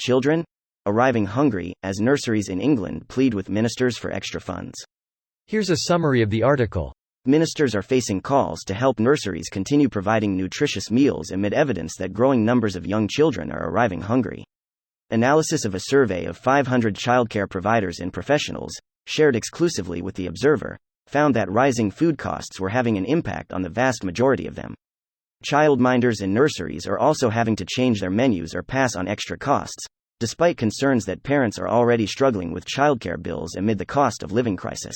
Children arriving hungry, as nurseries in England plead with ministers for extra funds. Here's a summary of the article. Ministers are facing calls to help nurseries continue providing nutritious meals amid evidence that growing numbers of young children are arriving hungry. Analysis of a survey of 500 childcare providers and professionals, shared exclusively with The Observer, found that rising food costs were having an impact on the vast majority of them. Childminders and nurseries are also having to change their menus or pass on extra costs, despite concerns that parents are already struggling with childcare bills amid the cost of living crisis.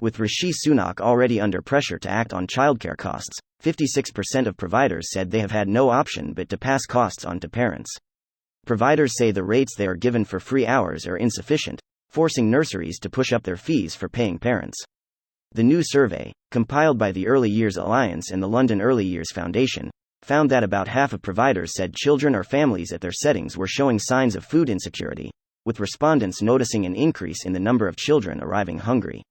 With Rishi Sunak already under pressure to act on childcare costs, 56% of providers said they have had no option but to pass costs on to parents. Providers say the rates they are given for free hours are insufficient, forcing nurseries to push up their fees for paying parents. The new survey, compiled by the Early Years Alliance and the London Early Years Foundation, found that about half of providers said children or families at their settings were showing signs of food insecurity, with respondents noticing an increase in the number of children arriving hungry.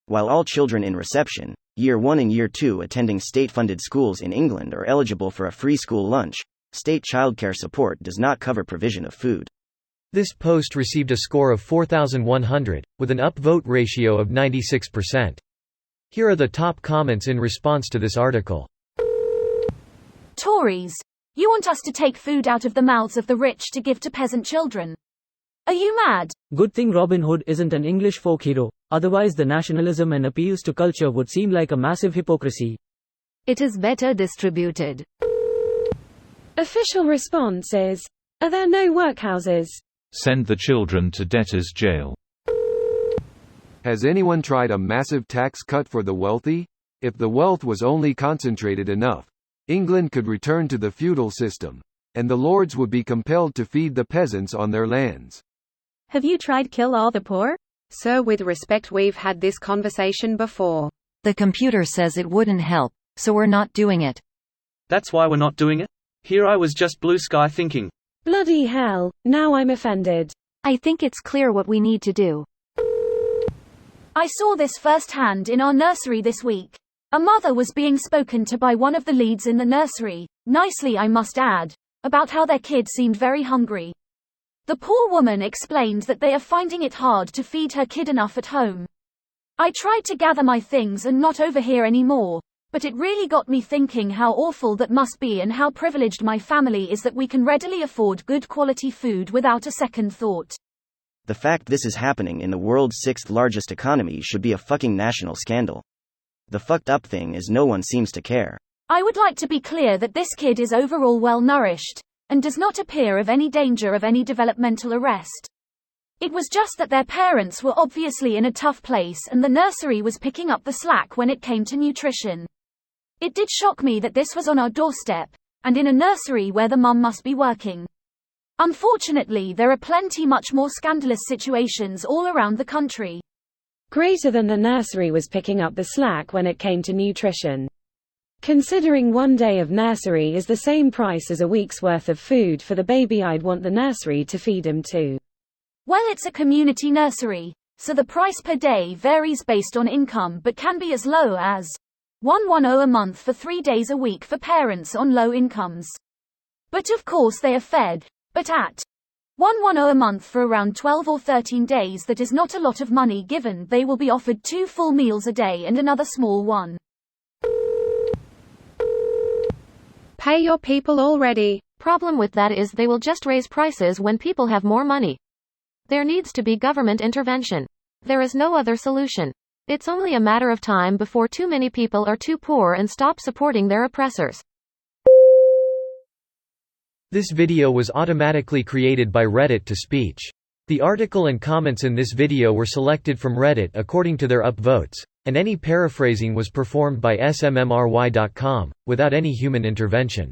While all children in reception, Year 1 and Year 2 attending state-funded schools in England are eligible for a free school lunch, state childcare support does not cover provision of food. This post received a score of 4,100, with an upvote ratio of 96%. Here are the top comments in response to this article. Tories, you want us to take food out of the mouths of the rich to give to peasant children. Are you mad? Good thing Robin Hood isn't an English folk hero, otherwise the nationalism and appeals to culture would seem like a massive hypocrisy. It is better distributed. Official response is, are there no workhouses? Send the children to debtors' jail. Has anyone tried a massive tax cut for the wealthy? If the wealth was only concentrated enough, England could return to the feudal system, and the lords would be compelled to feed the peasants on their lands. Have you tried kill all the poor? Sir, with respect, we've had this conversation before. The computer says it wouldn't help, so we're not doing it. That's why we're not doing it? Here I was just blue sky thinking. Bloody hell, now I'm offended. I think it's clear what we need to do. I saw this firsthand in our nursery this week. A mother was being spoken to by one of the leads in the nursery, nicely I must add, about how their kid seemed very hungry. The poor woman explained that they are finding it hard to feed her kid enough at home. I tried to gather my things and not overhear anymore, but it really got me thinking how awful that must be and how privileged my family is that we can readily afford good quality food without a second thought. The fact this is happening in the world's 6th largest economy should be a fucking national scandal. The fucked up thing is no one seems to care. I would like to be clear that this kid is overall well nourished, and does not appear of any danger of any developmental arrest. It was just that their parents were obviously in a tough place and the nursery was picking up the slack when it came to nutrition. It did shock me that this was on our doorstep, and in a nursery where the mum must be working. Unfortunately, there are plenty much more scandalous situations all around the country. Greater than the nursery was picking up the slack when it came to nutrition. Considering one day of nursery is the same price as a week's worth of food for the baby, I'd want the nursery to feed him too. Well, it's a community nursery, so the price per day varies based on income but can be as low as $110 a month for 3 days a week for parents on low incomes. But of course they are fed, but at $110 a month for around 12 or 13 days, that is not a lot of money given they will be offered 2 full meals a day and another small one. Pay your people already. Problem with that is they will just raise prices when people have more money. There needs to be government intervention. There is no other solution. It's only a matter of time before too many people are too poor and stop supporting their oppressors. This video was automatically created by Reddit to speech. The article and comments in this video were selected from Reddit according to their upvotes, and any paraphrasing was performed by smmry.com, without any human intervention.